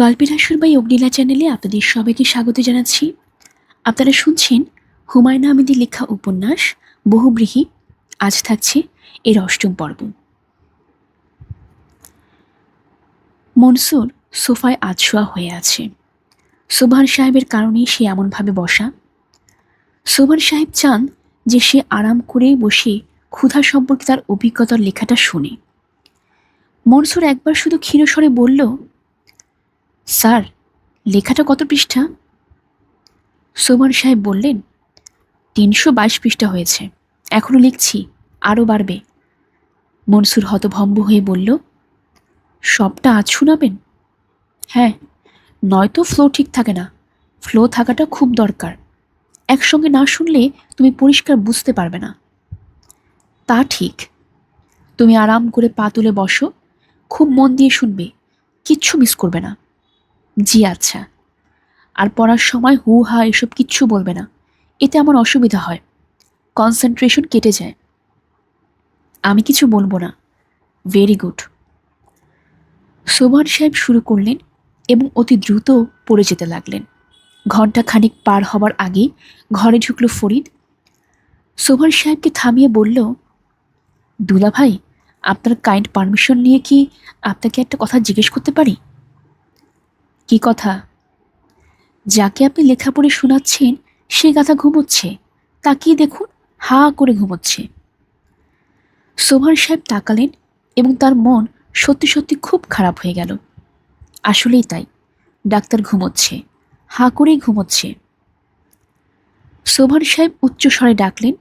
গল্পের আসর বাই অগ্নিলা চ্যানেলে আপনাদের সবাইকে স্বাগত জানাচ্ছি। আপনারা শুনছেন হুমায়ুন আহমেদের লেখা উপন্যাস বহুব্রীহি। আজ থাকছে এর অষ্টম পর্ব। মনসুর সোফায় আধশোয়া হয়ে আছে। সোবহান সাহেবের কারণে সে এমনভাবে বসা। সোবহান সাহেব চান যে সে আরাম করে বসে ক্ষুধা সম্পর্কে তার অভিজ্ঞতার লেখাটা শুনে। মনসুর একবার শুধু ক্ষীণস্বরে বলল, স্যার, লেখাটা কত পৃষ্ঠা? সোবহান সাহেব বললেন, ৩২২ পৃষ্ঠা হয়েছে, এখনো লিখছি, আরও বাড়বে। মনসুর হতভম্ব হয়ে বলল, সবটা আজ শোনাবেন? হ্যাঁ, নয়তো ফ্লো ঠিক থাকে না। ফ্লো থাকাটা খুব দরকার। একসঙ্গে না শুনলে তুমি পরিষ্কার বুঝতে পারবে না। তা ঠিক। তুমি আরাম করে পা তুলে বসো, খুব মন দিয়ে শুনবে, কিচ্ছু মিস করবে না। জি আচ্ছা। আর পড়ার সময় হু হা এসব কিচ্ছু বলবে না, এতে আমার অসুবিধা হয়, কনসেন্ট্রেশন কেটে যায়। আমি কিছু বলবো না। Very good. সোবহান সাহেব শুরু করলেন এবং অতি দ্রুত পড়ে যেতে লাগলেন। ঘণ্টা খানিক পার হবার আগেই ঘরে ঢুকল ফরিদ। সোবহান সাহেবকে থামিয়ে বলল, দুলা ভাই, আপনার কাইন্ড পারমিশন নিয়ে কি আপনাকে একটা কথা জিজ্ঞেস করতে পারি? কি কথা? যাকে আপনি লেখা পড়ে শোনাচ্ছেন সে গাধা ঘুমোচ্ছে, তাকিয়ে দেখুন, হা করে ঘুমোচ্ছে। সোবহান সাহেব তাকালেন এবং তার মন সত্যি সত্যি খুব খারাপ হয়ে গেল। আসলেই তাই, ডাক্তার ঘুমোচ্ছে, হা করেই ঘুমোচ্ছে। সোবহান সাহেব উচ্চ স্বরে ডাকলেন,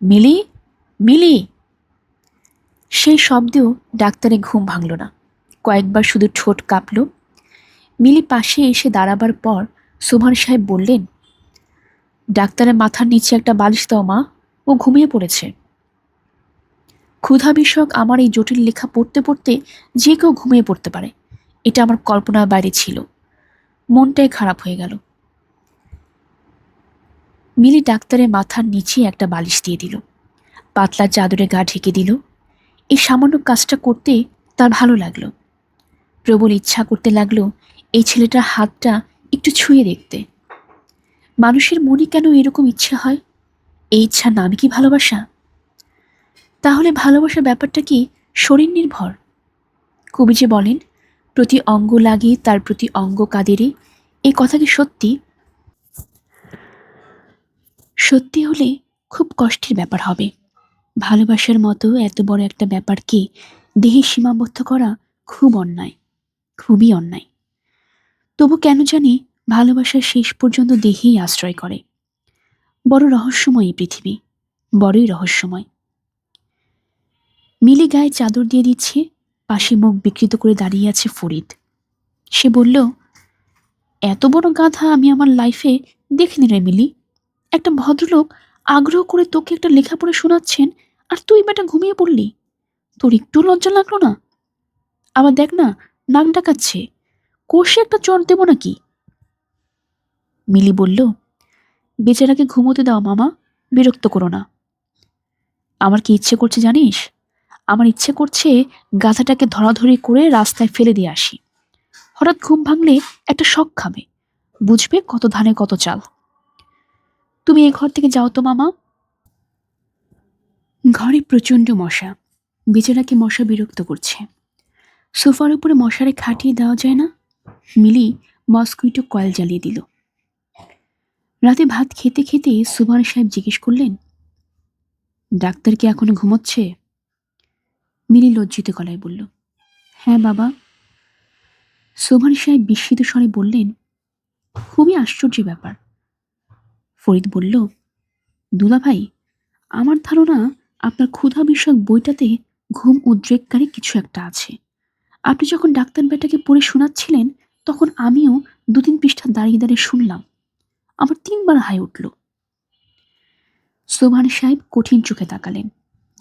মিলি, মিলি। সেই শব্দেও ডাক্তারের ঘুম ভাঙল না। কয়েকবার শুধু ঠোঁট কাঁপল। মিলি পাশে এসে দাঁড়াবার পর সোবহান সাহেব বললেন, ডাক্তারের মাথার নিচে একটা বালিশ দাও মা, ও ঘুমিয়ে পড়েছে। ক্ষুধা বিষয়ক আমার এই জটিল লেখা পড়তে পড়তে যে কেউ ঘুমিয়ে পড়তে পারে, এটা আমার কল্পনার বাইরে ছিল। মনটাই খারাপ হয়ে গেল। মিলি ডাক্তারের মাথার নিচে একটা বালিশ দিয়ে দিল, পাতলা চাদরে গা ঢেকে দিল। এই সামান্য কাজটা করতে তার ভালো লাগলো। প্রবল ইচ্ছা করতে লাগলো এই ছেলেটার হাতটা একটু ছুঁয়ে দেখতে। মানুষের মনে কেন এরকম ইচ্ছা হয়? এই ইচ্ছার নামই কি ভালোবাসা? তাহলে ভালোবাসার ব্যাপারটা কি শরীর নির্ভর? কবি যে বলেন, প্রতি অঙ্গ লাগে তার প্রতি অঙ্গ কাদেরে। এই কথা কি সত্যি? সত্যি হলে খুব কষ্টের ব্যাপার হবে। ভালোবাসার মতো এত বড় একটা ব্যাপারকে দেহে সীমাবদ্ধ করা খুব অন্যায়, খুবই অন্যায়। তবু কেন জানি ভালোবাসা শেষ পর্যন্ত দেহেই আশ্রয় করে। বড় রহস্যময় এই পৃথিবী, বড়ই রহস্যময়। মিলি গায়ে চাদর দিয়ে দিচ্ছে, পাশে মুখ বিকৃত করে দাঁড়িয়ে আছে ফরিদ। সে বলল, এত বড় গাধা আমি আমার লাইফে দেখিনি রে মিলি। একটা ভদ্রলোক আগ্রহ করে তোকে একটা লেখা পড়ে শোনাচ্ছেন, আর তুই বেটা ঘুমিয়ে পড়লি। তোর একটু লজ্জা লাগলো না? আবার দেখ না, নাক ডাকাচ্ছে। কষে একটা চড় দেবো নাকি? মিলি বলল, বেচারাকে ঘুমোতে দাও মামা, বিরক্ত করো না। আমার কি ইচ্ছে করছে জানিস? আমার ইচ্ছে করছে গাধাটাকে ধরাধরি করে রাস্তায় ফেলে দিয়ে আসি। হঠাৎ ঘুম ভাঙলে একটা শক খাবে, বুঝবে কত ধানে কত চাল। তুমি এই ঘর থেকে যাও তো মামা। ঘরে প্রচণ্ড মশা। বেচারাকে মশা বিরক্ত করছে। সোফার উপরে মশারে খাটিয়ে দেওয়া যায় না? মিলি মসকুইটো কয়েল জ্বালিয়ে দিল। রাতে ভাত খেতে খেতে সুবহান সাহেব জিজ্ঞেস করলেন, ডাক্তার কি এখনো ঘুমোচ্ছে? মিলি লজ্জিত গলায় বলল, হ্যাঁ বাবা। সুবহান সাহেব বিস্মিত স্বরে বললেন, খুবই আশ্চর্য ব্যাপার। ফরিদ বলল, দুলা ভাই, আমার ধারণা আপনার ক্ষুধা বিষয়ক বইটাতে ঘুম উদ্রেককারী কিছু একটা আছে। আপনি যখন ডাক্তার বেটাকে পড়ে শোনাচ্ছিলেন, তখন আমিও ২-৩ পৃষ্ঠা দাঁড়িয়ে দাঁড়িয়ে শুনলাম। আমার ৩ বার হাই উঠল। সোবহান সাহেব কঠিন চোখে তাকালেন,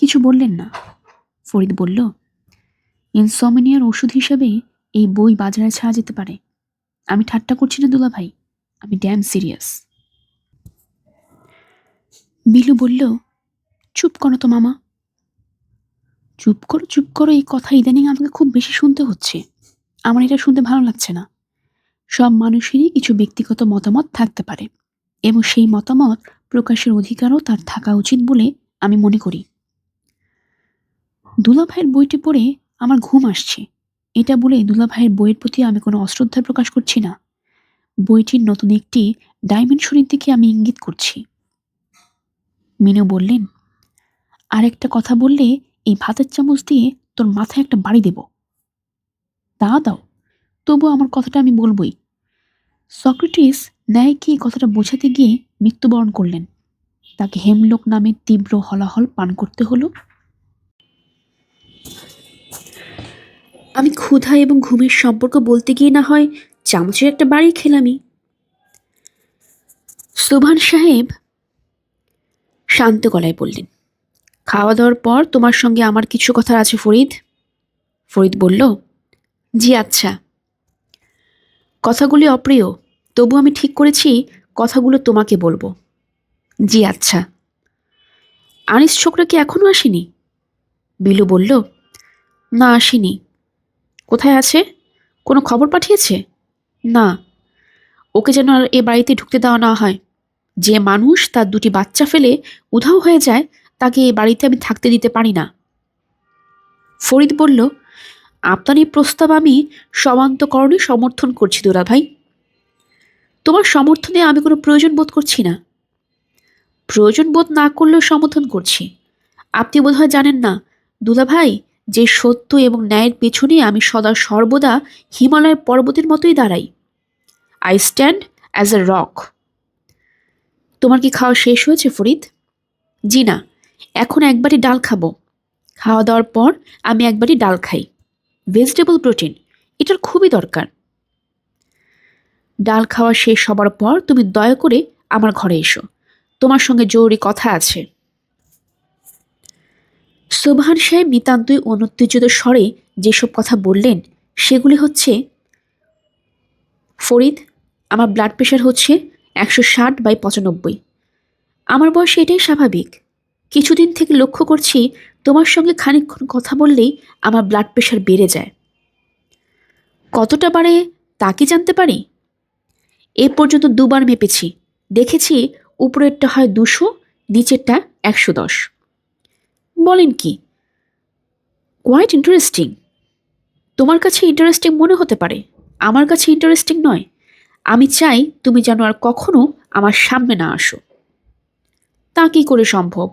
কিছু বললেন না। ফরিদ বলল, ইনসমনিয়ার ওষুধ হিসাবে এই বই বাজারে ছাড়া যেতে পারে। আমি ঠাট্টা করছি না দুলা ভাই, আমি ড্যাম সিরিয়াস। বিলু বলল, চুপ করো তো মামা। চুপ করো চুপ করো, এই কথা ইদানিং আমাকে খুব বেশি শুনতে হচ্ছে। আমার এটা শুনতে ভালো লাগছে না। সব মানুষেরই কিছু ব্যক্তিগত মতামত থাকতে পারে এবং সেই মতামত প্রকাশের অধিকারও তার থাকা উচিত বলে আমি মনে করি। দুলাভাইয়ের বইটি পড়ে আমার ঘুম আসছে, এটা বলে দুলাভাইয়ের বইয়ের প্রতি আমি কোনো অশ্রদ্ধা প্রকাশ করছি না। বইটির নতুন একটি ডাইমেনশনের দিকে আমি ইঙ্গিত করছি। মিনু বললেন, আর একটা কথা বললে এই ভাতের চামচ দিয়ে তোর মাথায় একটা বাড়ি দেব। তা দাও, তবু আমার কথাটা আমি বলবই। সক্রেটিস ন্যায় কি কথাটা বোঝাতে গিয়ে মৃত্যুবরণ করলেন। তাকে হেমলোক নামের তীব্র হলাহল পান করতে হলো। আমি ক্ষুধা এবং ঘুমের সম্পর্ক বলতে গিয়ে না হয় চামচের একটা বাড়ি খেলামই। সুবহান সাহেব শান্ত গলায় বললেন, খাওয়া দাওয়ার পর তোমার সঙ্গে আমার কিছু কথা আছে ফরিদ। ফরিদ বলল, জি আচ্ছা। কথাগুলি অপ্রিয়, তবু আমি ঠিক করেছি কথাগুলো তোমাকে বলবো। জি আচ্ছা। আনিস ছোকরা কি এখনো আসেনি? বিলু বলল, না আসেনি। কোথায় আছে? কোনো খবর পাঠিয়েছে? না। ওকে যেন আর এ বাড়িতে ঢুকতে দেওয়া না হয়। যে মানুষ তার দুটি বাচ্চা ফেলে উধাও হয়ে যায়, তাকে এ বাড়িতে আমি থাকতে দিতে পারি না। ফরিদ বলল, আপনার এই প্রস্তাব আমি সমান্তকরণে সমর্থন করছি দুলাভাই। তোমার সমর্থনে আমি কোনো প্রয়োজন বোধ করছি না। প্রয়োজন বোধ না করলেও সমর্থন করছি। আপনি বোধহয় জানেন না দুলাভাই, যে সত্য এবং ন্যায়ের পেছনে আমি সদা সর্বদা হিমালয়ের পর্বতের মতোই দাঁড়াই। I stand as a rock. তোমার কি খাওয়া শেষ হয়েছে ফরিদ? জি না, এখন একবারই ডাল খাবো। খাওয়া দাওয়ার পর আমি একবারই ডাল খাই। ভেজিটেবল প্রোটিন, এটার খুবই দরকার। ডাল খাওয়া শেষ হবার পর তুমি দয়া করে আমার ঘরে এসো, তোমার সঙ্গে জরুরি কথা আছে। সুবহান সাহেব নিতান্তই অনুত্তেজিত স্বরে যেসব কথা বললেন সেগুলি হচ্ছে, ফরিদ, আমার ব্লাড প্রেশার হচ্ছে 160/95। আমার বয়সে এটাই স্বাভাবিক। কিছুদিন থেকে লক্ষ্য করছি তোমার সঙ্গে খানিকক্ষণ কথা বললেই আমার ব্লাড প্রেশার বেড়ে যায়। কতটা বাড়ে তা কি জানতে পারি? এ পর্যন্ত দুবার মেপেছি, দেখেছি উপরেরটা হয় 200, নিচেরটা 110। বলেন কি? Quite interesting. তোমার কাছে ইন্টারেস্টিং মনে হতে পারে, আমার কাছে ইন্টারেস্টিং নয়। আমি চাই তুমি যেন আর কখনো আমার সামনে না আসো। তা কি করে সম্ভব?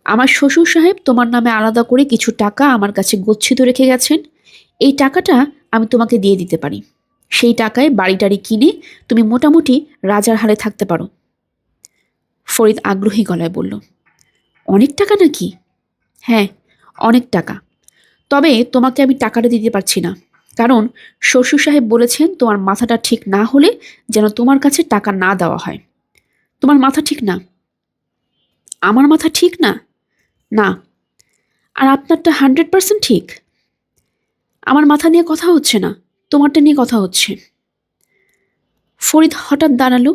আমার শ্বশুর সাহেব তোমার নামে আলাদা করে কিছু টাকা আমার কাছে গচ্ছিত রেখে গেছেন। এই টাকাটা আমি তোমাকে দিয়ে দিতে পারি। সেই টাকায় বাড়ি টাড়ি কিনে তুমি মোটামুটি রাজার হালে থাকতে পারো। ফরিদ আগ্রহী গলায় বলল, অনেক টাকা নাকি? হ্যাঁ, অনেক টাকা। তবে তোমাকে আমি টাকাটা দিতে পারছি না, কারণ শ্বশুর সাহেব বলেছেন তোমার মাথাটা ঠিক না হলে যেন তোমার কাছে টাকা না দেওয়া হয়। তোমার মাথা ঠিক না। আমার মাথা ঠিক না? না। আর আপনারটা 100% ঠিক? আমার মাথা নিয়ে কথা হচ্ছে না, তোমারটা নিয়ে কথা হচ্ছে। ফরিদ হঠাৎ দাঁড়ালো,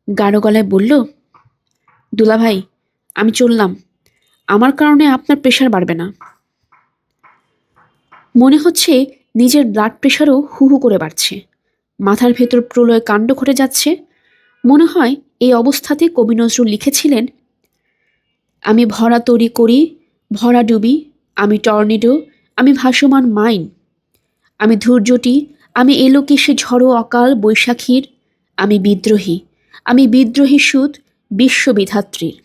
গাঢ় গলায় বলল, দুলাভাই, আমি চললাম। আমার কারণে আপনার প্রেশার বাড়বে না। মনে হচ্ছে নিজের ব্লাড প্রেশারও হু হু করে বাড়ছে। মাথার ভেতর প্রলয় কাণ্ড ঘটে যাচ্ছে। মনে হয় এই অবস্থাতে কবি নজরুল লিখেছিলেন, আমি ভরা তরি করি, ভরা ডুবি, আমি টর্নেডো, আমি ভাসমান মাইন, আমি ধৈর্যটি, আমি এলোকেশে ঝড়ো অকাল বৈশাখীর, আমি বিদ্রোহী, আমি বিদ্রোহী সুত বিশ্ববিধাত্রীর।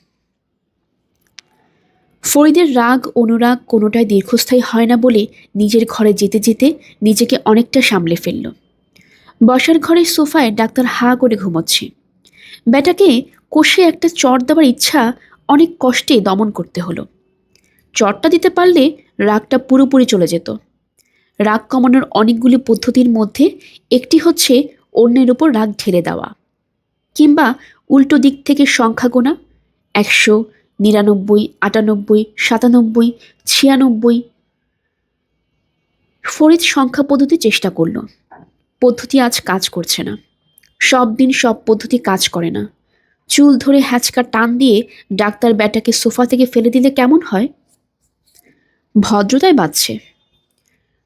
ফরিদের রাগ অনুরাগ কোনোটাই দীর্ঘস্থায়ী হয় না বলে নিজের ঘরে যেতে যেতে নিজেকে অনেকটা সামলে ফেলল। বসার ঘরের সোফায় ডাক্তার হা করে ঘুমোচ্ছে। ব্যাটাকে কষে একটা চট দেওয়ার ইচ্ছা অনেক কষ্টে দমন করতে হলো। চটটা দিতে পারলে রাগটা পুরোপুরি চলে যেত। রাগ কমানোর অনেকগুলি পদ্ধতির মধ্যে একটি হচ্ছে অন্যের উপর রাগ ঢেলে দেওয়া, কিংবা উল্টো দিক থেকে সংখ্যা গোনা, 100, 99, 98, 97, 96। ফরিদ সংখ্যা পদ্ধতি চেষ্টা করল। পদ্ধতি আজ কাজ করছে না। সব দিন সব পদ্ধতি কাজ করে না। চুল ধরে হ্যাচকা টান দিয়ে ডাক্তার ব্যাটাকে সোফা থেকে ফেলে দিলে কেমন হয়? ভদ্রতায় বাঁচছে।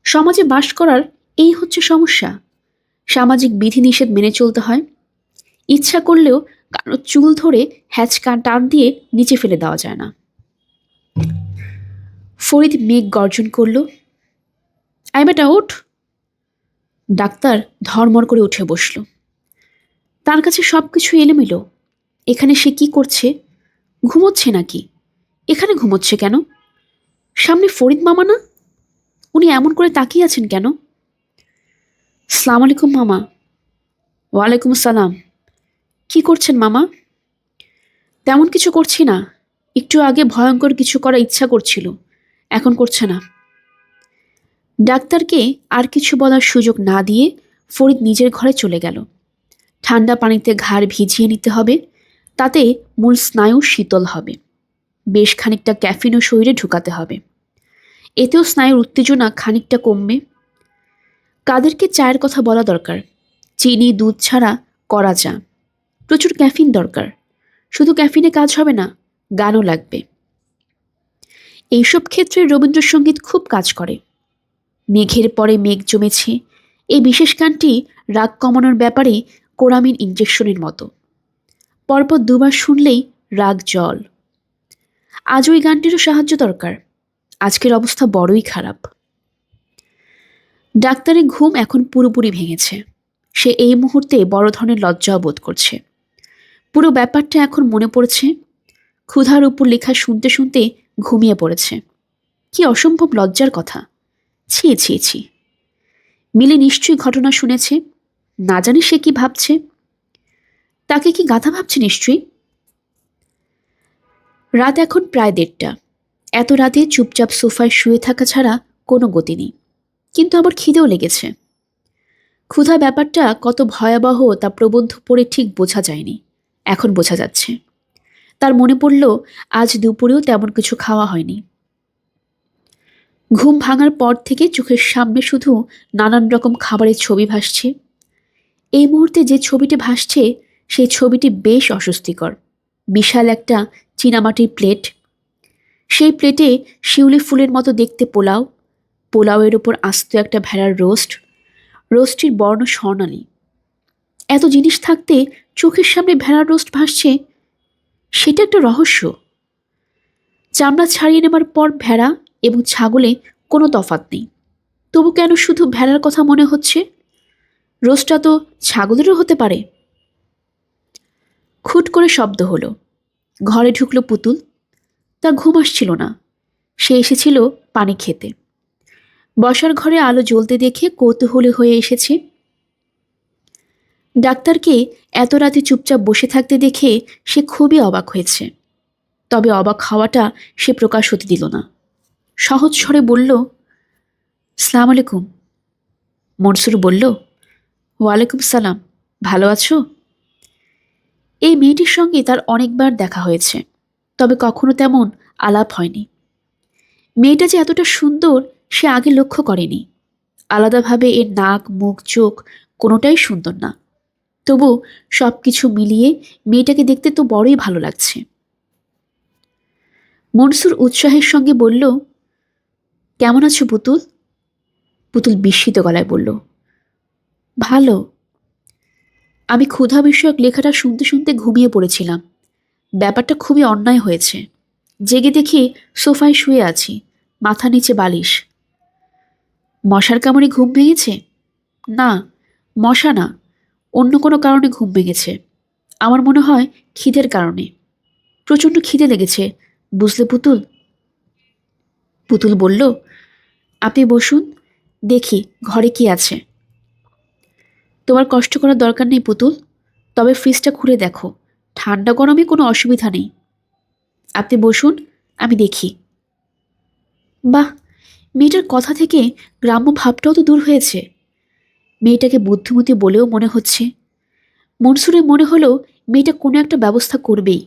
সমাজে বাস করার এই হচ্ছে সমস্যা। সামাজিক বিধিনিষেধ মেনে চলতে হয়। ইচ্ছা করলেও কারো চুল ধরে হ্যাচকা টান দিয়ে নিচে ফেলে দেওয়া যায় না। ফরিদ মেঘ গর্জন করল, আই বেটা ওঠ। ডাক্তার ধর্মর করে উঠে বসল। তার কাছে সবকিছু এলোমেলো। এখানে সে কি করছে? ঘুমোচ্ছে নাকি? এখানে ঘুমোচ্ছে কেন? সামনে ফরিদ মামা না? উনি এমন করে তাকিয়ে আছেন কেন? সালাম আলাইকুম মামা। ওয়ালাইকুম আসসালাম। কি করছেন মামা? তেমন কিছু করছি না। একটু আগে ভয়ঙ্কর কিছু করার ইচ্ছা করছিল, এখন করছে না। ডাক্তারকে আর কিছু বলার সুযোগ না দিয়ে ফরিদ নিজের ঘরে চলে গেল। ঠান্ডা পানিতে ঘাড় ভিজিয়ে নিতে হবে, তাতে মূল স্নায়ু শীতল হবে। বেশ খানিকটা ক্যাফিনও শরীরে ঢুকাতে হবে, এতেও স্নায়ুর উত্তেজনা খানিকটা কমবে। কাদেরকে চায়ের কথা বলা দরকার। চিনি দুধ ছাড়া করা চা। প্রচুর ক্যাফিন দরকার। শুধু ক্যাফিনে কাজ হবে না, গানও লাগবে। এইসব ক্ষেত্রে রবীন্দ্রসঙ্গীত খুব কাজ করে। মেঘের পরে মেঘ জমেছে, এই বিশেষ গানটি রাগ কমানোর ব্যাপারে কোরামিন ইঞ্জেকশনের মতো। পরপর দুবার শুনলেই রাগ জল। আজ ওই গানটিরও সাহায্য দরকার। আজকের অবস্থা বড়ই খারাপ। ডাক্তারের ঘুম এখন পুরোপুরি ভেঙেছে। সে এই মুহূর্তে বড় ধরনের লজ্জাও বোধ করছে। পুরো ব্যাপারটা এখন মনে পড়ছে। ক্ষুধার উপর লেখা শুনতে শুনতে ঘুমিয়ে পড়েছে। কি অসম্ভব লজ্জার কথা! ছি ছি ছি। মিলি নিশ্চয়ই ঘটনা শুনেছে। না জানি সে কি ভাবছে। তাকে কি গাধা ভাবছে নিশ্চয়ই। রাত এখন প্রায় 1:30। এত রাতে চুপচাপ সোফায় শুয়ে থাকা ছাড়া কোনো গতি নেই। কিন্তু আবার খিদেও লেগেছে। ক্ষুধা ব্যাপারটা কত ভয়াবহ তা প্রবন্ধ পড়ে ঠিক বোঝা যায়নি, এখন বোঝা যাচ্ছে। তার মনে পড়ল আজ দুপুরেও তেমন কিছু খাওয়া হয়নি। ঘুম ভাঙার পর থেকে চোখের সামনে শুধু নানান রকম খাবারের ছবি ভাসছে। এই মুহূর্তে যে ছবিটি ভাসছে সেই ছবিটি বেশ অস্বস্তিকর। বিশাল একটা চীনামাটির প্লেট, সেই প্লেটে শিউলি ফুলের মতো দেখতে পোলাও, পোলাওয়ের ওপর আস্ত একটা ভেড়ার রোস্ট, রোস্টটির বর্ণ স্বর্ণালী। এত জিনিস থাকতে চোখের সামনে ভেড়ার রোস্ট ভাসছে, সেটা একটা রহস্য। চামড়া ছাড়িয়ে নেবার পর ভেড়া এবং ছাগলে কোনো তফাৎ নেই, তবু কেন শুধু ভেড়ার কথা মনে হচ্ছে? রোস্টটা তো ছাগলেরও হতে পারে। খুট করে শব্দ হলো। ঘরে ঢুকলো পুতুল। তার ঘুম আসছিল না। সে এসেছিল পানি খেতে। বসার ঘরে আলো জ্বলতে দেখে কৌতূহলী হয়ে এসেছে। ডাক্তারকে এত রাতে চুপচাপ বসে থাকতে দেখে সে খুবই অবাক হয়েছে। তবে অবাক হওয়াটা সে প্রকাশ হতে দিল না। সহজ স্বরে বলল, সালাম আলাইকুম। মনসুর বলল, ওয়ালাইকুম সালাম। ভালো আছো? এই মেয়েটির সঙ্গে তার অনেকবার দেখা হয়েছে, তবে কখনো তেমন আলাপ হয়নি। মেয়েটা যে এতটা সুন্দর সে আগে লক্ষ্য করেনি। আলাদাভাবে এর নাক মুখ চোখ কোনোটাই সুন্দর না। তবু সব কিছু মিলিয়ে মেয়েটাকে দেখতে তো বড়ই ভালো লাগছে। মনসুর উৎসাহের সঙ্গে বলল, কেমন আছো পুতুল? পুতুল বিস্মিত গলায় বলল, ভালো। আমি ক্ষুধা বিষয়ক লেখাটা শুনতে শুনতে ঘুমিয়ে পড়েছিলাম। ব্যাপারটা খুবই অন্যায় হয়েছে। জেগে দেখি সোফায় শুয়ে আছি, মাথা নিচে বালিশ। মশার কামড়ে ঘুম ভেঙেছে? না, মশা না, অন্য কোনো কারণে ঘুম ভেঙেছে। আমার মনে হয় খিদের কারণে। প্রচণ্ড খিদে লেগেছে, বুঝলে পুতুল? পুতুল বলল, আপনি বসুন, দেখি ঘরে কি আছে। তোমার কষ্ট করার দরকার নেই পুতুল, তবে ফ্রিজটা খুলে দেখো, ঠান্ডা গরমে কোনো অসুবিধা নেই। আপনি বসুন, আমি দেখি। বাহ, মেয়েটার কথা থেকে গ্রাম্য ভাবটাও তো দূর হয়েছে। মেয়েটাকে বুদ্ধিমতী বলেও মনে হচ্ছে। মনসুরের মনে হলো মেয়েটা কোনো একটা ব্যবস্থা করবেই।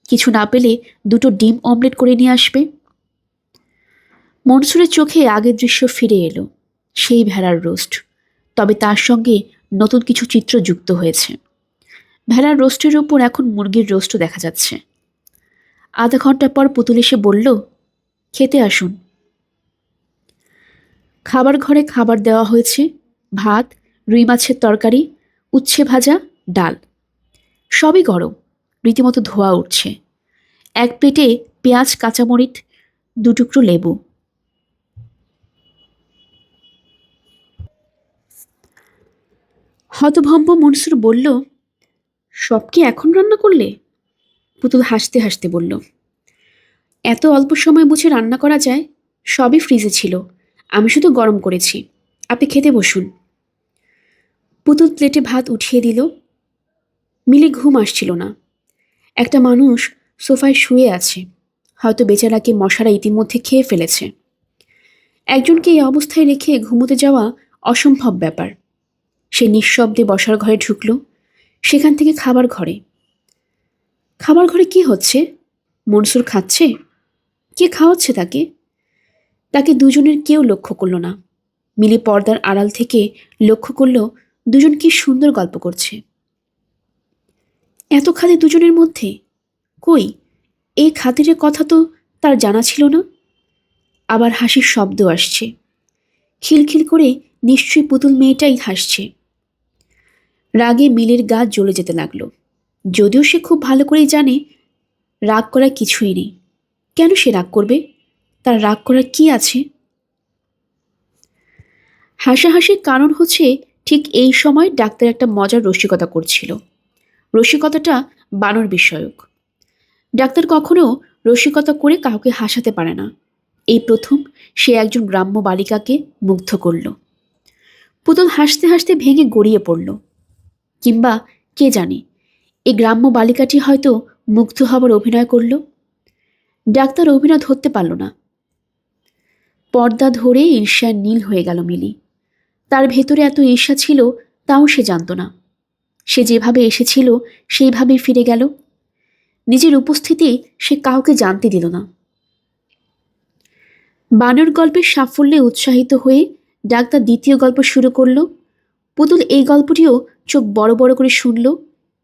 কিছু না পেলে 2টো ডিম অমলেট করে নিয়ে আসবে। মনসুরের চোখে আগের দৃশ্য ফিরে এলো, সেই ভেড়ার রোস্ট। তবে তার সঙ্গে নতুন কিছু চিত্র যুক্ত হয়েছে। ভেড়ার রোস্টের ওপর এখন মুরগির রোস্টও দেখা যাচ্ছে। আধা ঘন্টা পর পুতুল এসে বলল, খেতে আসুন। খাবার ঘরে খাবার দেওয়া হয়েছে। ভাত, রুই মাছের তরকারি, উচ্ছে ভাজা, ডাল। সবই গরম, রীতিমতো ধোঁয়া উঠছে। এক প্লেটে পেঁয়াজ, কাঁচামরিচ, দুটুকরো লেবু। হতভম্ব মনসুর বলল, সব কি এখন রান্না করলে? পুতুল হাসতে হাসতে বলল, এত অল্প সময় বুঝে রান্না করা যায়? সবই ফ্রিজে ছিল, আমি শুধু গরম করেছি। আপনি খেতে বসুন। পুতুল প্লেটে ভাত উঠিয়ে দিল। মিলি ঘুম আসছিল না। একটা মানুষ সোফায় শুয়ে আছে, হয়তো বেচারাকে মশারা ইতিমধ্যে খেয়ে ফেলেছে। একজনকে এই অবস্থায় রেখে ঘুমোতে যাওয়া অসম্ভব ব্যাপার। সে নিঃশব্দে বসার ঘরে ঢুকল, সেখান থেকে খাবার ঘরে। খাবার ঘরে কি হচ্ছে? মনসুর খাচ্ছে? কে খাওয়াচ্ছে তাকে? তাকে দুজনের কেউ লক্ষ্য করল না। মিলি পর্দার আড়াল থেকে লক্ষ্য করল দুজন কি সুন্দর গল্প করছে। এত খাতির দুজনের মধ্যে? কই, এই খাতিরের কথা তো তার জানা ছিল না। আবার হাসির শব্দ আসছে, খিলখিল করে। নিশ্চয়ই পুতুল মেয়েটাই হাসছে। রাগে মিলের গা জ্বলে যেতে লাগলো, যদিও সে খুব ভালো করেই জানে রাগ করা কিছুই নেই। কেন সে রাগ করবে? তার রাগ করার কি আছে? হাসাহাসির কারণ হচ্ছে, ঠিক এই সময় ডাক্তার একটা মজার রসিকতা করছিল। রসিকতাটা বানর বিষয়ক। ডাক্তার কখনো রসিকতা করে কাউকে হাসাতে পারে না। এই প্রথম সে একজন গ্রাম্য বালিকাকে মুগ্ধ করল। পুতুল হাসতে হাসতে ভেঙে গড়িয়ে পড়ল। কিংবা কে জানে, এই গ্রাম্য বালিকাটি হয়তো মুগ্ধ হবার অভিনয় করল। ডাক্তার অভিনয় ধরতে পারল না। পর্দা ধরে ঈর্ষায় নীল হয়ে গেল মিলি। তার ভেতরে এত ঈর্ষা ছিল তাও সে জানত না। সে যেভাবে এসেছিল সেইভাবেই ফিরে গেল। নিজের উপস্থিতি সে কাউকে জানতে দিল না। বানর গল্পের সাফল্যে উৎসাহিত হয়ে ডাক্তার দ্বিতীয় গল্প শুরু করল। পুতুল এই গল্পটিও চোখ বড় বড় করে শুনল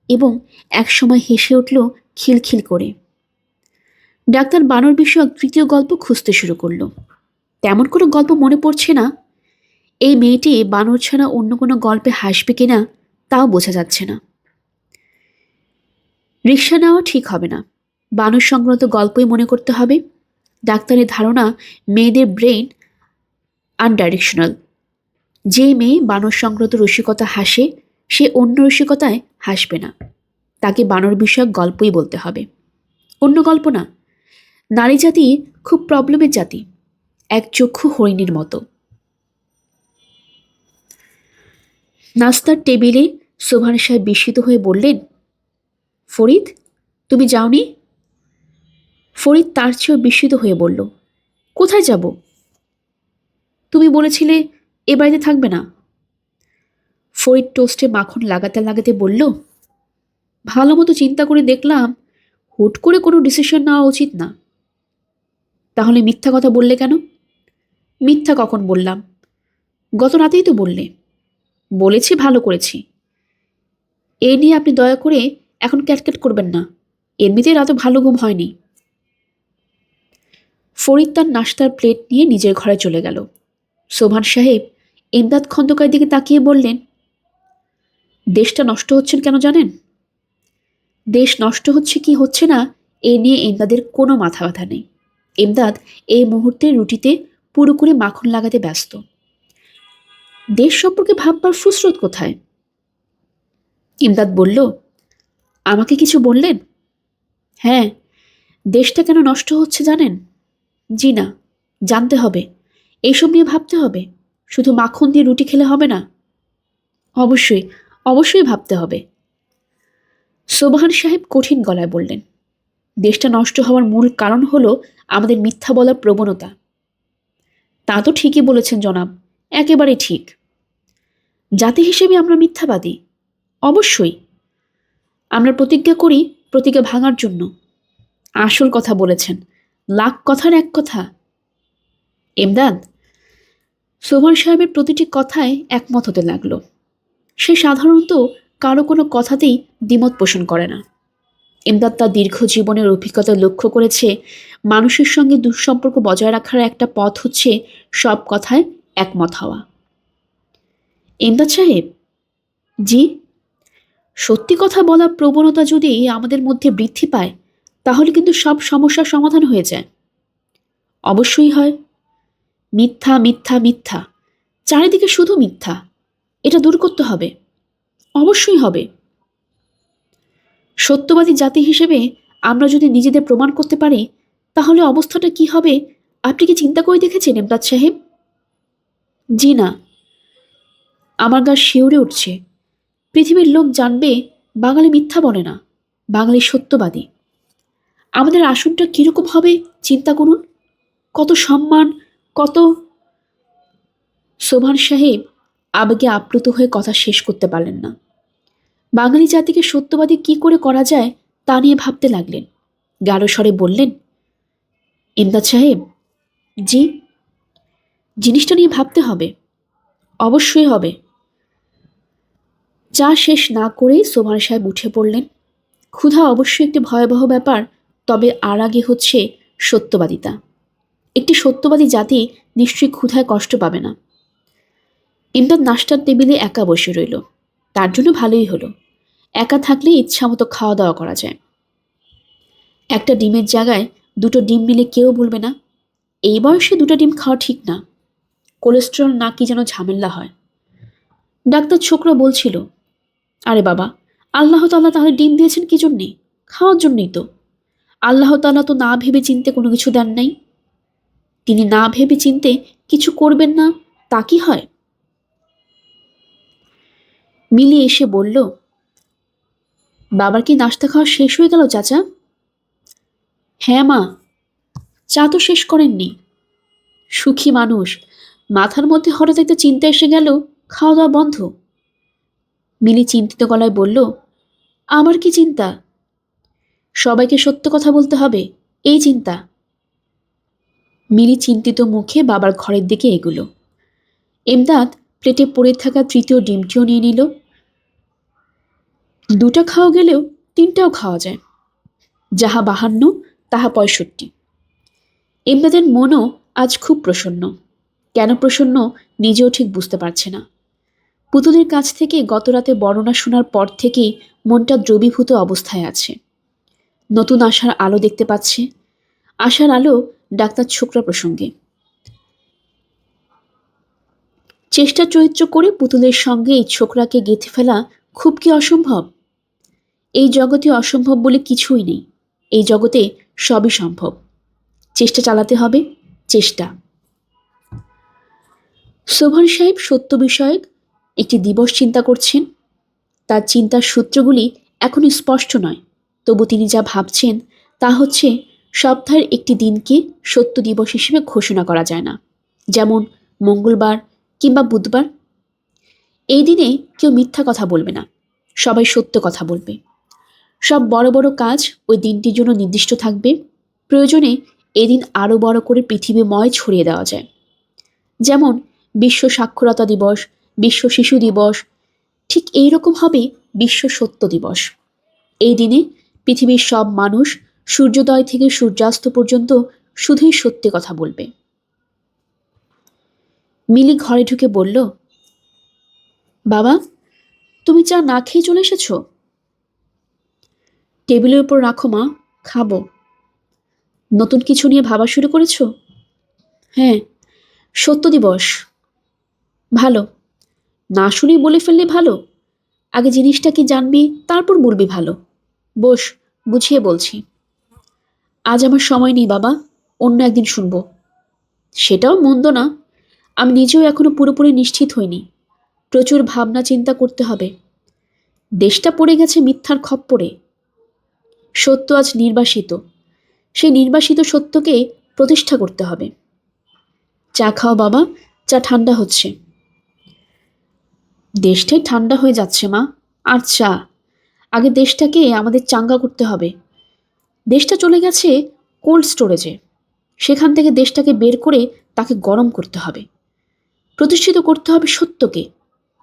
এবং একসময় হেসে উঠল খিলখিল করে। ডাক্তার বানর বিষয়ক তৃতীয় গল্প খুঁজতে শুরু করল। তেমন কোনো গল্প মনে পড়ছে না। এই মেয়েটি বানর ছাড়া অন্য কোনো গল্পে হাসবে কিনা তাও বোঝা যাচ্ছে না। রিকশা নেওয়া ঠিক হবে না, বানর সংক্রান্ত গল্পই মনে করতে হবে। ডাক্তারের ধারণা, মেয়েদের ব্রেইন আনডাইরেকশনাল। যে মেয়ে বানর সংক্রান্ত রসিকতা হাসে, সে অন্য রসিকতায় হাসবে না। তাকে বানর বিষয়ক গল্পই বলতে হবে, অন্য গল্প না। নারী জাতি খুব প্রবলেমের জাতি, এক চক্ষু হরিণীর মতো। নাস্তার টেবিলে সোভান সাহেব বিস্মিত হয়ে বললেন, ফরিদ, তুমি যাওনি? ফরিদ তার চেয়েও বিস্মিত হয়ে বলল, কোথায় যাব? তুমি বলেছিলে এ বাড়িতে থাকবে না। ফরিদ টোস্টে মাখন লাগাতে লাগাতে বলল, ভালো মতো চিন্তা করে দেখলাম হুট করে কোনো ডিসিশন নেওয়া উচিত না। তাহলে মিথ্যা কথা বললে কেন? মিথ্যা কখন বললাম? গত রাতেই তো বললে। বলেছি, ভালো করেছি। এই নিয়ে আপনি দয়া করে এখন ক্যাটক্যাট করবেন না, এমনিতেই রাতে ভালো ঘুম হয়নি। ফরিদ তার নাস্তার প্লেট নিয়ে নিজের ঘরে চলে গেল। সোভান সাহেব ইমদাদ খন্দকারের দিকে তাকিয়ে বললেন, দেশটা নষ্ট হচ্ছেন কেন জানেন? দেশ নষ্ট হচ্ছে কি হচ্ছে না এ নিয়ে ইমদাদের কোনো মাথা ব্যথা নেই। ইমদাদ এই মুহূর্তে রুটিতে পুরোপুরি মাখন লাগাতে ব্যস্ত। দেশ সম্পর্কে ভাববার ফুসরত কোথায়? ইমদাদ বলল, আমাকে কিছু বললেন? হ্যাঁ, দেশটা কেন নষ্ট হচ্ছে জানেন? জি না, জানতে হবে। এইসব নিয়ে ভাবতে হবে। শুধু মাখন দিয়ে রুটি খেলে হবে না। অবশ্যই, অবশ্যই ভাবতে হবে। সোবহান সাহেব কঠিন গলায় বললেন, দেশটা নষ্ট হওয়ার মূল কারণ হলো আমাদের মিথ্যা বলার প্রবণতা। তা তো ঠিকই বলেছেন জনাব, একেবারে ঠিক। জাতি হিসেবে আমরা মিথ্যাবাদী, অবশ্যই। আমরা প্রতিজ্ঞা করি প্রতিজ্ঞা ভাঙার জন্য। আসল কথা বলেছেন, লাখ কথার এক কথা। এমদাদ, সোবহান সাহেবের প্রতিটি কথায় একমত হতে লাগলো। সে সাধারণত কারো কোনো কথাতেই দ্বিমত পোষণ করে না। ইমদাদ তার দীর্ঘ জীবনের অভিজ্ঞতা লক্ষ্য করেছে, মানুষের সঙ্গে দুঃসম্পর্ক বজায় রাখার একটা পথ হচ্ছে সব কথায় একমত হওয়া। ইমদাদ সাহেব, জি। সত্যি কথা বলার প্রবণতা যদি আমাদের মধ্যে বৃদ্ধি পায়, তাহলে কিন্তু সব সমস্যার সমাধান হয়ে যায়। অবশ্যই হয়। মিথ্যা, মিথ্যা, মিথ্যা, চারিদিকে শুধু মিথ্যা। এটা দূর করতে হবে। অবশ্যই হবে। সত্যবাদী জাতি হিসেবে আমরা যদি নিজেদের প্রমাণ করতে পারি, তাহলে অবস্থাটা কি হবে আপনি কি চিন্তা করে দেখেছেন ইমদাদ সাহেব? জি না। আমার গা শিউরে উঠছে। পৃথিবীর লোক জানবে বাঙালি মিথ্যা বলে না, বাঙালি সত্যবাদী। আমাদের আসনটা কিরকম হবে চিন্তা করুন। কত সম্মান, কত। সোবহান সাহেব আবেগে আপ্লুত হয়ে কথা শেষ করতে পারলেন না। বাঙালি জাতিকে সত্যবাদী কি করে করা যায় তা নিয়ে ভাবতে লাগলেন। গাঢ় স্বরে বললেন, ইমদাদ সাহেব, জি। জিনিসটা নিয়ে ভাবতে হবে। অবশ্যই হবে। চা শেষ না করেই সোবহান সাহেব উঠে পড়লেন। ক্ষুধা অবশ্যই একটি ভয়াবহ ব্যাপার, তবে আর আগে হচ্ছে সত্যবাদিতা। একটি সত্যবাদী জাতি নিশ্চয়ই ক্ষুধায় কষ্ট পাবে না। ইমদাদ নাশতার টেবিলে একা বসে রইল। তার জন্য ভালোই হলো। একা থাকলে ইচ্ছামতো খাওয়া দাওয়া করা যায়। একটা ডিমের জায়গায় দুটো ডিম নিলে কেউ বলবে না। এই বয়সে দুটো ডিম খাওয়া ঠিক না। কোলেস্টেরল না কি যেন ঝামেলা হয়। ডাক্তার ছোকরা বলছিল, আরে বাবা, আল্লাহ তাআলা তাহলে ডিম দিয়েছেন কি জন্যে? খাওয়ার জন্যই তো। আল্লাহ তাআলা তো না ভেবে চিনতে কোনো কিছু দেন নাই। তিনি না ভেবে চিনতে কিছু করবেন না, তা কি হয়? মিলি এসে বলল, বাবার কি নাস্তা খাওয়া শেষ হয়ে গেল চাচা? হ্যাঁ মা। চা তো শেষ করেননি। সুখী মানুষ, মাথার মধ্যে হঠাৎ একটা চিন্তা এসে গেল, খাওয়া দাওয়া বন্ধ। মিলি চিন্তিত গলায় বলল, আমার কি চিন্তা? সবাইকে সত্য কথা বলতে হবে, এই চিন্তা। মিলি চিন্তিত মুখে বাবার ঘরের দিকে এগুলো। এমদাদ প্লেটে পড়ে থাকা তৃতীয় ডিমটিও নিয়ে নিল। দুটা খাওয়া গেলেও তিনটাও খাওয়া যায়। যাহা 52 তাহা 65। এমদাদের মনও আজ খুব প্রসন্ন। কেন প্রসন্ন নিজেও ঠিক বুঝতে পারছে না। পুতুলের কাছ থেকে গত রাতে বর্ণনা শোনার পর থেকেই মনটা দ্রবীভূত অবস্থায় আছে। নতুন আশার আলো দেখতে পাচ্ছে। আশার আলো ডাক্তার ছোকরা প্রসঙ্গে। চেষ্টা চরিত্র করে পুতুলের সঙ্গে এই ছোকরাকে গেঁথে ফেলা খুব কি অসম্ভব? এই জগতে অসম্ভব বলে কিছুই নেই। এই জগতে সবই সম্ভব। চেষ্টা চালাতে হবে, চেষ্টা। সোবহান সাহেব সত্য বিষয়ক একটি দিবস চিন্তা করছেন। তার চিন্তার সূত্রগুলি এখনও স্পষ্ট নয়, তবু তিনি যা ভাবছেন তা হচ্ছে সপ্তাহের একটি দিনকে সত্য দিবস হিসেবে ঘোষণা করা যায় না, যেমন মঙ্গলবার কিংবা বুধবার। এই দিনে কেউ মিথ্যা কথা বলবে না, সবাই সত্য কথা বলবে। সব বড় বড় কাজ ওই দিনটির জন্য নির্দিষ্ট থাকবে। প্রয়োজনে এদিন আরও বড় করে পৃথিবীময় ছড়িয়ে দেওয়া যায়, যেমন বিশ্ব সাক্ষরতা দিবস, বিশ্ব শিশু দিবস। ঠিক এই রকম হবে বিশ্ব সত্য দিবস। এই দিনে পৃথিবীর সব মানুষ সূর্যোদয় থেকে সূর্যাস্ত পর্যন্ত শুধুই সত্যি কথা বলবে। মিলি ঘরে ঢুকে বলল, বাবা, তুমি চা না খেয়ে চলে এসেছো? টেবিলের উপর রাখো মা, খাবো। নতুন কিছু নিয়ে ভাবা শুরু করেছো? হ্যাঁ, সত্য দিবস। ভালো। না শুনেই বলে ফেললে ভালো। আগে জিনিসটা কি জানবি, তারপর বলবি ভালো। বস, বুঝিয়ে বলছি। আজ আমার সময় নেই বাবা, অন্য একদিন শুনবো। সেটাও মন্দ না। আমি নিজেও এখনো পুরোপুরি নিশ্চিত হইনি। প্রচুর ভাবনা চিন্তা করতে হবে। দেশটা পড়ে গেছে মিথ্যার খপ্পরে। সত্য আজ নির্বাসিত। সেই নির্বাসিত সত্যকে প্রতিষ্ঠা করতে হবে। চা খাও বাবা, চা ঠান্ডা হচ্ছে। দেশটাই ঠান্ডা হয়ে যাচ্ছে মা। আর চা? আগে দেশটাকে আমাদের চাঙ্গা করতে হবে। দেশটা চলে গেছে কোল্ড স্টোরেজে। সেখান থেকে দেশটাকে বের করে তাকে গরম করতে হবে। প্রতিষ্ঠিত করতে হবে সত্যকে।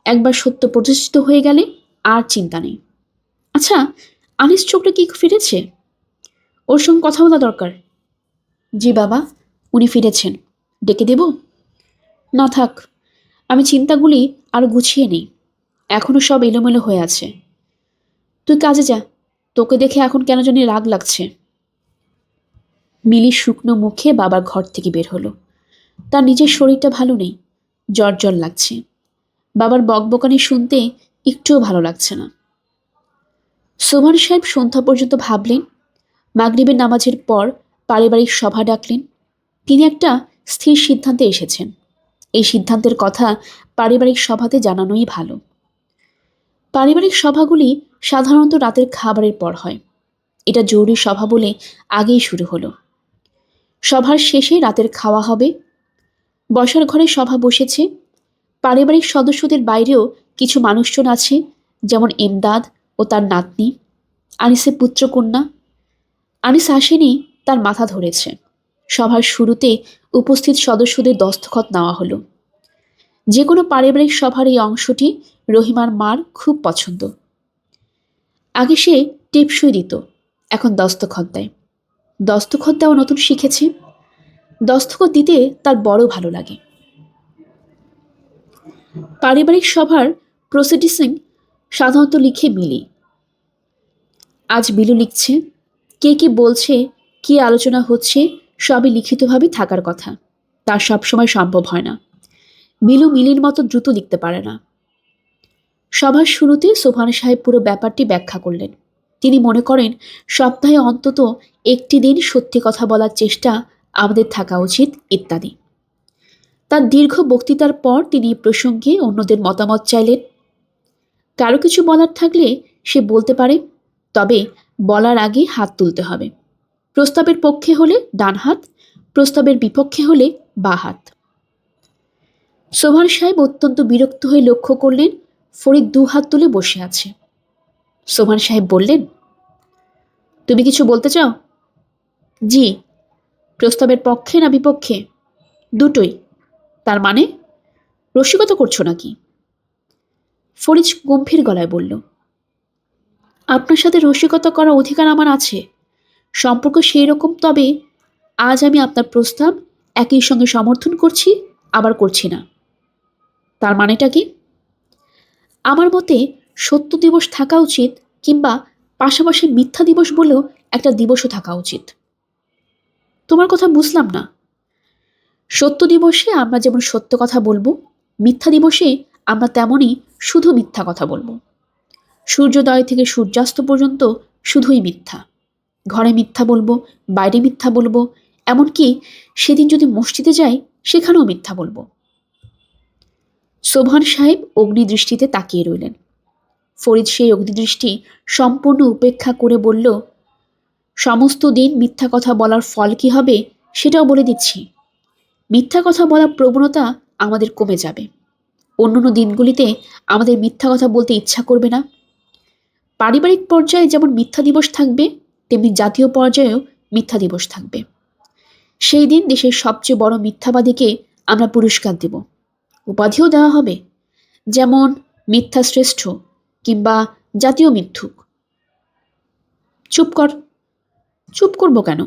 একবার সত্য প্রতিষ্ঠিত হয়ে গেলে আর চিন্তা নেই। আচ্ছা, আনিস ছোকরা কি ফিরেছে? ওর সঙ্গে কথা বলা দরকার। জি বাবা, উনি ফিরেছেন। ডেকে দেব? না থাক, আমি চিন্তাগুলি আর গুছিয়ে নেই, এখনো সব এলোমেলো হয়ে আছে। তুই কাজে যা, তোকে দেখে এখন কেন জানি রাগ লাগছে। মিলি শুকনো মুখে বাবার ঘর থেকে বের হলো। তার নিজের শরীরটা ভালো নেই, জ্বর জ্বর লাগছে। বাবার বকবকানি শুনতে একটুও ভালো লাগছে না। সোভান সাহেব সন্ধ্যা পর্যন্ত ভাবলেন, মাগরিবের নামাজের পর পারিবারিক সভা ডাকলেন। তিনি একটা স্থির সিদ্ধান্তে এসেছেন। এই সিদ্ধান্তের কথা পারিবারিক সভাতে জানানোই ভালো। পারিবারিক সভাগুলি সাধারণত রাতের খাবারের পর হয়। এটা জরুরি সভা বলে আগেই শুরু হলো। সভার শেষে রাতের খাওয়া হবে। বসার ঘরে সভা বসেছে। পারিবারিক সদস্যদের বাইরেও কিছু মানুষজন আছে, যেমন এমদাদ ও তার নাতনি, আনিসের পুত্রকন্যা। আনিস আসেনি, তার মাথা ধরেছে। সভার শুরুতে উপস্থিত সদস্যদের দস্তখত নেওয়া হলো। যে কোনো পারিবারিক সভার এই অংশটি রহিমার মার খুব পছন্দ। আগে সে টিপসই দিত, এখন দস্তখত দেয়। দস্তখত দেওয়া নতুন শিখেছে। দস্তখত দিতে তার বড় ভালো লাগে। পারিবারিক সভার প্রসিডিংস সাধারণত লিখে মিলি। আজ বিলু লিখছে। কে কি বলছে, কি আলোচনা হচ্ছে, সবই লিখিতভাবে থাকার কথা। তার সবসময় সম্ভব হয় না। বিলু মিলির মতো দ্রুত লিখতে পারে না। সভার শুরুতে সোভান সাহেব পুরো ব্যাপারটি ব্যাখ্যা করলেন। তিনি মনে করেন সপ্তাহে অন্তত একটি দিন সত্যি কথা বলার চেষ্টা আমাদের থাকা উচিত ইত্যাদি। তার দীর্ঘ বক্তৃতার পর তিনি এই প্রসঙ্গে অন্যদের মতামত চাইলেন। কারো কিছু বলার থাকলে সে বলতে পারে, তবে বলার আগে হাত তুলতে হবে। প্রস্তাবের পক্ষে হলে ডান হাত, প্রস্তাবের বিপক্ষে হলে বাঁ হাত। সোভান সাহেব অত্যন্ত বিরক্ত হয়ে লক্ষ্য করলেন ফরিদ 2 হাত তুলে বসে আছে। সোভান সাহেব বললেন, তুমি কিছু বলতে চাও? জি। প্রস্তাবের পক্ষে না বিপক্ষে? দুটোই। তার মানে রসিকতা করছো নাকি? ফরিদ গম্ভীর গলায় বলল, আপনার সাথে রসিকতা করার অধিকার আমার আছে, সম্পর্ক সেই রকম। তবে আজ আমি আপনার প্রস্তাব একই সঙ্গে সমর্থন করছি, আবার করছি না। তার মানেটা কি? আমার মতে সত্য দিবস থাকা উচিত, কিংবা পাশাপাশি মিথ্যা দিবস বলেও একটা দিবসও থাকা উচিত। তোমার কথা বুঝলাম না। সত্য দিবসে আমরা যেমন সত্য কথা বলবো, মিথ্যা দিবসে আমরা তেমনই শুধু মিথ্যা কথা বলবো। সূর্যোদয় থেকে সূর্যাস্ত পর্যন্ত শুধুই মিথ্যা। ঘরে মিথ্যা বলবো, বাইরে মিথ্যা বলবো, এমনকি সেদিন যদি মসজিদে যাই সেখানেও মিথ্যা বলবো। সোভান সাহেব অগ্নিদৃষ্টিতে তাকিয়ে রইলেন। ফরিদ সেই অগ্নিদৃষ্টি সম্পূর্ণ উপেক্ষা করে বলল, সমস্ত দিন মিথ্যা কথা বলার ফল কি হবে সেটাও বলে দিচ্ছি। মিথ্যা কথা বলার প্রবণতা আমাদের কমে যাবে। অন্যান্য দিনগুলিতে আমাদের মিথ্যা কথা বলতে ইচ্ছা করবে না। পারিবারিক পর্যায়ে যেমন মিথ্যা দিবস থাকবে, তেমনি জাতীয় পর্যায়েও মিথ্যা দিবস থাকবে। সেই দিন দেশের সবচেয়ে বড় মিথ্যাবাদীকে আমরা পুরস্কার দেব, উপাধিও দেওয়া হবে, যেমন মিথ্যা শ্রেষ্ঠ কিংবা জাতীয় মিথ্যুক। চুপ কর। চুপ করবো কেন?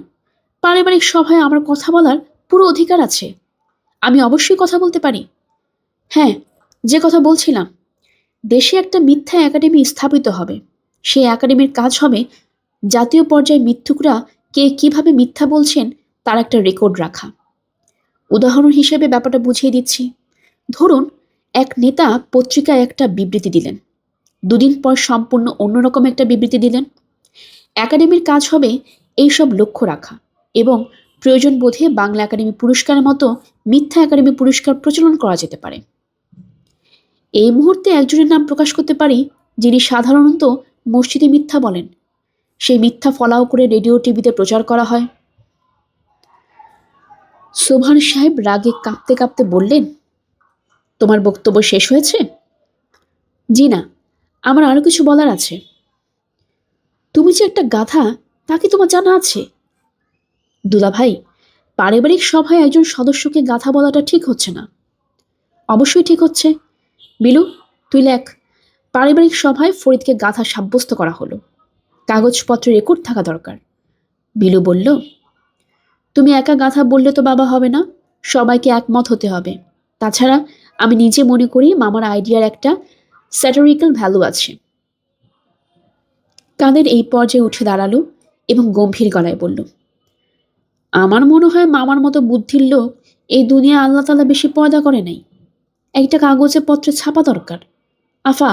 পারিবারিক সভায় আমার কথা বলার পুরো অধিকার আছে। আমি অবশ্যই কথা বলতে পারি। হ্যাঁ, যে কথা বলছিলাম, দেশে একটা মিথ্যা একাডেমি স্থাপিত হবে। সেই একাডেমির কাজ হবে জাতীয় পর্যায়ে মিথ্যুকরা কে কিভাবে মিথ্যা বলছেন তার একটা রেকর্ড রাখা। উদাহরণ হিসেবে ব্যাপারটা বুঝিয়ে দিচ্ছি। ধরুন, এক নেতা পত্রিকায় একটা বিবৃতি দিলেন, দুদিন পর সম্পূর্ণ অন্যরকম একটা বিবৃতি দিলেন। একাডেমির কাজ হবে এইসব লক্ষ্য রাখা এবং প্রয়োজন বোধে বাংলা একাডেমি পুরস্কারের মতো মিথ্যা একাডেমি পুরস্কার প্রচলন করা যেতে পারে। এই মুহূর্তে একজনের নাম প্রকাশ করতে পারি, যিনি সাধারণত মসজিদে মিথ্যা বলেন। সেই মিথ্যা ফলাও করে রেডিও টিভিতে প্রচার করা হয়। সোভান সাহেব রাগে কাঁপতে কাঁপতে বললেন, তোমার বক্তব্য শেষ হয়েছে? জি না, আমার আরো কিছু বলার আছে। তুমি যে একটা গাধা তা কি তোমার জানা আছে? দুলা ভাই, পারিবারিক সভায় একজন সদস্যকে গাধা বলাটা ঠিক হচ্ছে না। অবশ্যই ঠিক হচ্ছে। বিলু, তুই লেখ, পারিবারিক সভায় ফরিদকে গাধা সাব্যস্ত করা হলো। কাগজপত্রে রেকর্ড থাকা দরকার। বিলু বলল, তুমি একা গাধা বললে তো বাবা হবে না, সবাইকে একমত হতে হবে। তাছাড়া আমি নিজে মনে করি মামার আইডিয়ার একটা স্যাটারিক্যাল ভ্যালু আছে। কাদের এই পর্যায়ে উঠে দাঁড়ালো এবং গম্ভীর গলায় বলল, আমার মনে হয় মামার মতো বুদ্ধির লোক এই দুনিয়া আল্লাহ তাআলা বেশি পয়দা করে নাই। একটা কাগজে পত্রে ছাপা দরকার। আফা,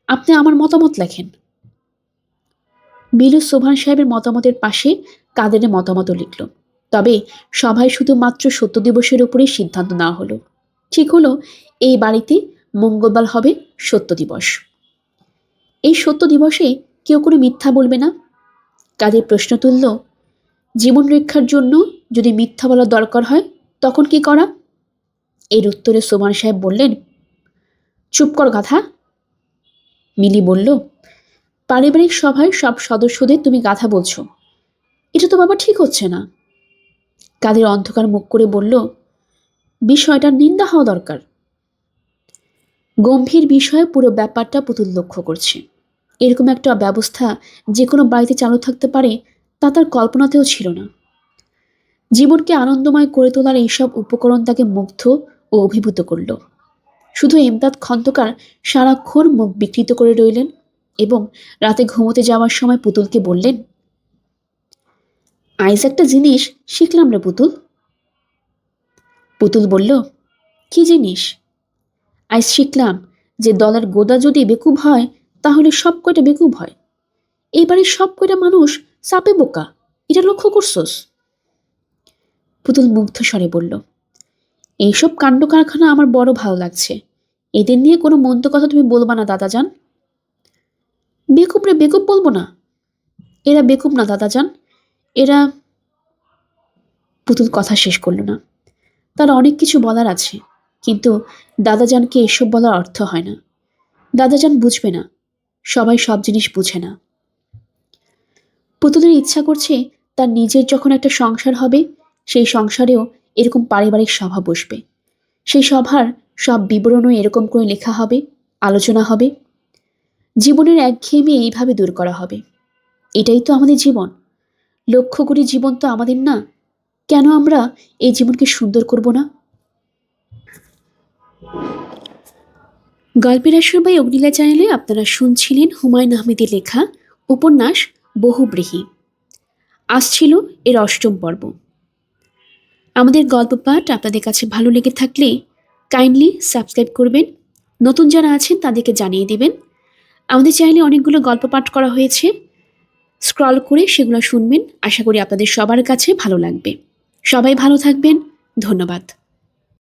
আপনি আমার মতামত লেখেন। বিলু সোবহান সাহেবের মতামতের পাশে কাদেরের মতামতও লিখল। তবে সভায় শুধুমাত্র সত্য দিবসের উপরেই সিদ্ধান্ত নেওয়া হলো। ঠিক হলো এই বাড়িতে মঙ্গলবার হবে সত্য দিবস। এই সত্য দিবসে কেউ কোনো মিথ্যা বলবে না। কাদের প্রশ্ন তুলল, জীবন রক্ষার জন্য যদি মিথ্যা বলার দরকার হয় তখন কি করা? এর উত্তরে সোবহান সাহেব বললেন, চুপ কর গাধা। মিলি বলল, পারিবারিক সভায় সব সদস্যদের তুমি গাধা বলছো, এটা তো বাবা ঠিক হচ্ছে না। কাদের অন্ধকার মুখ করে বলল, বিষয়টার নিন্দা হওয়া দরকার। গম্ভীর বিষয়ে পুরো ব্যাপারটা পুতুল লক্ষ্য করছে। এরকম একটা ব্যবস্থা যে কোনো বাড়িতে চালু থাকতে পারে তা তার কল্পনাতেও ছিল না। জীবনকে আনন্দময় করে তোলার এইসব উপকরণ তাকে মুগ্ধ ও অভিভূত করল। শুধু এমদাদ খন্দকার সারাক্ষণ মুখ বিকৃত করে রইলেন এবং রাতে ঘুমোতে যাওয়ার সময় পুতুলকে বললেন, আইজ একটা জিনিস শিখলাম রে পুতুল। পুতুল বলল, কি জিনিস? আইজ শিখলাম যে দলের গোদা যদি বেকুব হয় তাহলে সব কয়টা বেকুব হয়। এইবারে সব কয়টা মানুষ চাপে বোকা, এটা লক্ষ্য করছোস? পুতুল মুগ্ধ স্বরে বলল, এইসব কাণ্ড কারখানা আমার বড় ভালো লাগছে। এদের নিয়ে কোনো মন্দ কথা তুমি বলবা না দাদাজান। বেকুব রে বেকুব বলবো না? এরা বেকুব না দাদাজান, এরা। পুতুল কথা শেষ করল না। তার অনেক কিছু বলার আছে, কিন্তু দাদাজানকে এসব বলার অর্থ হয় না। দাদাজান বুঝবে না, সবাই সব জিনিস বুঝে না। পুতুলের ইচ্ছা করছে তার নিজের যখন একটা সংসার হবে সেই সংসারেও এরকম পারিবারিক সভা বসবে। সেই সভার সব বিবরণও এরকম করে লেখা হবে, আলোচনা হবে। জীবনের একঘেয়েমি এইভাবে দূর করা হবে। এটাই তো আমাদের জীবন। লক্ষ কোটি জীবন তো আমাদের না, কেন আমরা এই জীবনকে সুন্দর করব না? গল্পের আসর বাই অগ্নিলা চ্যানেলে আপনারা শুনছিলেন হুমায়ুন আহমেদের লেখা উপন্যাস বহুব্রীহি। আজ ছিল এর ৮ম পর্ব। আমাদের গল্প পাঠ আপনাদের কাছে ভালো লেগে থাকলে কাইন্ডলি সাবস্ক্রাইব করবেন। নতুন যারা আছেন তাদেরকে জানিয়ে দেবেন। আমাদের চ্যানেলে অনেকগুলো গল্প পাঠ করা হয়েছে, স্ক্রল করে সেগুলো শুনবেন। আশা করি আপনাদের সবার কাছে ভালো লাগবে। সবাই ভালো থাকবেন। ধন্যবাদ।